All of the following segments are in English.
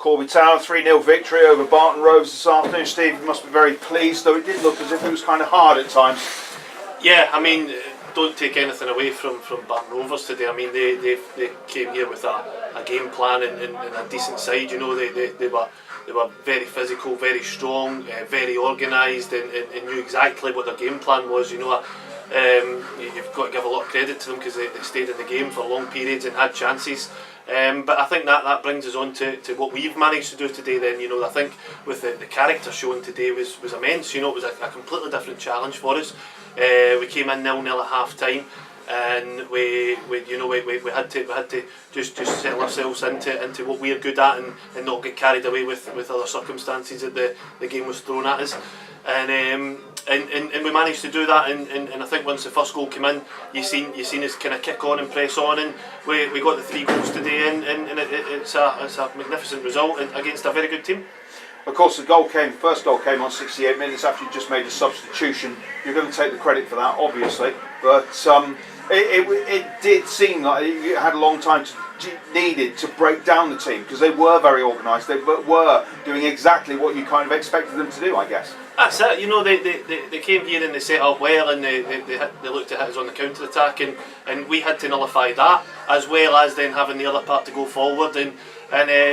Corby Town 3-0 victory over Barton Rovers this afternoon. Steve, you must be very pleased, though it did look as if it was kind of hard at times. Yeah, I mean, don't take anything away from Barton Rovers today. I mean, they came here with a game plan and a decent side. You know, they were very physical, very strong, very organised, and knew exactly what their game plan was. You know, you've got to give a lot of credit to them because they stayed in the game for long periods and had chances. But I think that brings us on to what we've managed to do today. Then, you know, I think with the character shown today was immense. You know, it was a completely different challenge for us. We came in 0-0 at half time, and we had to just settle ourselves into what we're good at and not get carried away with other circumstances that the game was thrown at us. And we managed to do that, and I think once the first goal came in, you seen us kind of kick on and press on, and we got the 3 goals today, and it's a magnificent result against a very good team. Of course, the first goal came on 68 minutes after you just made a substitution. You're going to take the credit for that, obviously, but it did seem like you had a long time needed to break down the team, because they were very organised. They were doing exactly what you kind of expected them to do, I guess. That's it. You know, they came here and they set up well, and they looked to hit us on the counter attack, and we had to nullify that, as well as then having the other part to go forward. And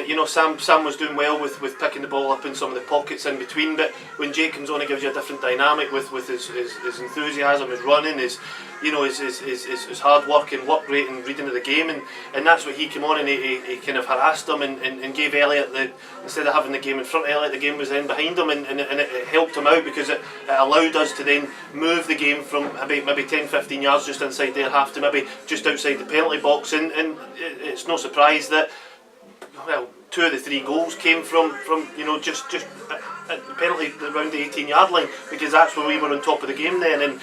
you know, Sam was doing well with picking the ball up in some of the pockets in between, but when Jake comes on, it gives you a different dynamic with his enthusiasm, his running, his hard work and work rate and reading of the game, and that's what he came on, and he kind of harassed them and gave Elliot instead of having the game in front of Elliot, the game was then behind him, and it helped him out because it allowed us to then move the game from maybe 10-15 yards just inside their half to maybe just outside the penalty box, and it's no surprise that, well, 2 of the 3 goals came from you know, just at the penalty around the 18-yard line, because that's where we were on top of the game then, and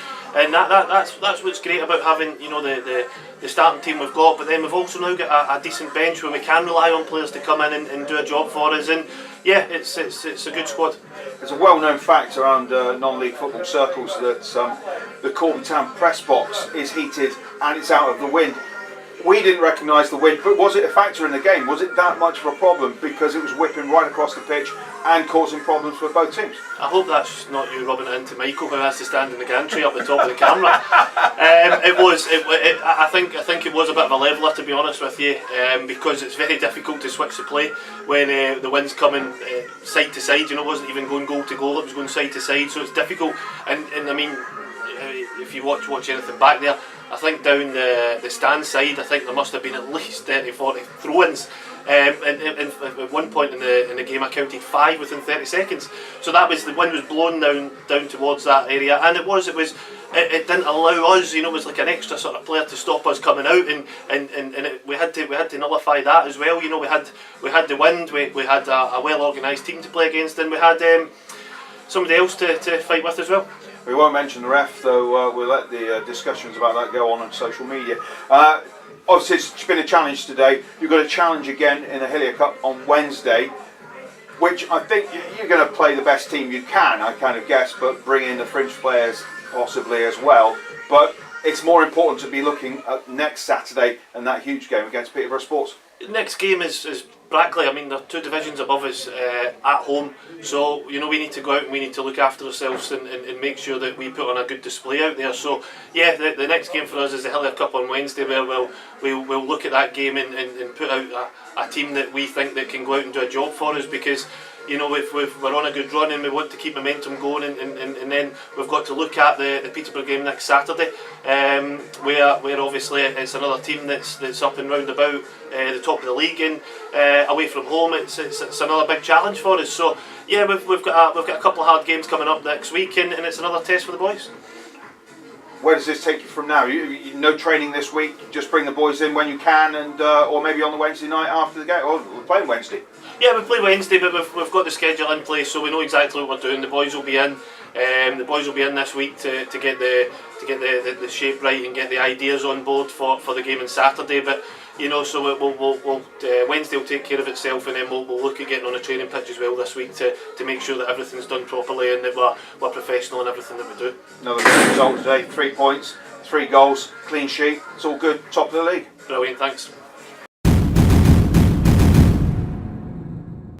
that's what's great about having, you know, the starting team we've got. But then we've also now got a decent bench where we can rely on players to come in and do a job for us, and yeah, it's a good squad. It's a well-known fact around non-league football circles that the Corby Town press box is heated and it's out of the wind. We didn't recognise the wind, but was it a factor in the game? Was it that much of a problem because it was whipping right across the pitch and causing problems for both teams? I hope that's not you rubbing it into Michael, who has to stand in the gantry up the top of the camera. I think it was a bit of a leveller, to be honest with you, because it's very difficult to switch the play when the wind's coming side to side. You know, it wasn't even going goal to goal; it was going side to side, so it's difficult. And I mean, if you watch anything back there, I think down the stand side, I think there must have been at least 30-40 throw-ins. And at one point in the game, I counted 5 within 30 seconds. So that was, the wind was blowing down towards that area, and it didn't allow us. You know, it was like an extra sort of player to stop us coming out, and we had to nullify that as well. You know, we had the wind, we had a well organised team to play against, and we had somebody else to fight with as well. We won't mention the ref, though. We'll let the discussions about that go on social media. Obviously, it's been a challenge today. You've got a challenge again in the Hillier Cup on Wednesday, which I think you're going to play the best team you can, I kind of guess, but bring in the fringe players possibly as well. But it's more important to be looking at next Saturday and that huge game against Peterborough Sports. Next game is Brackley. I mean, they're 2 divisions above us at home, so you know, we need to go out and we need to look after ourselves and make sure that we put on a good display out there. So yeah, the next game for us is the Hillier Cup on Wednesday, where we'll look at that game and put out a team that we think that can go out and do a job for us, because you know, if we're on a good run and we want to keep momentum going, and then we've got to look at the Peterborough game next Saturday, where obviously it's another team that's up and round about the top of the league, and away from home it's another big challenge for us. So yeah, we've got a couple of hard games coming up next week, and it's another test for the boys. Where does this take you from now? No training this week, just bring the boys in when you can, and or maybe on the Wednesday night after the game. Or we're playing Wednesday. Yeah, we play Wednesday, but we've got the schedule in place, so we know exactly what we're doing. The boys will be in. The boys will be in this week to get the shape right and get the ideas on board for the game on Saturday. But you know, so we'll Wednesday will take care of itself, and then we'll look at getting on a training pitch as well this week to make sure that everything's done properly and that we're professional in everything that we do. Another good result today. 3 points, 3 goals, clean sheet. It's all good. Top of the league. Brilliant. Thanks.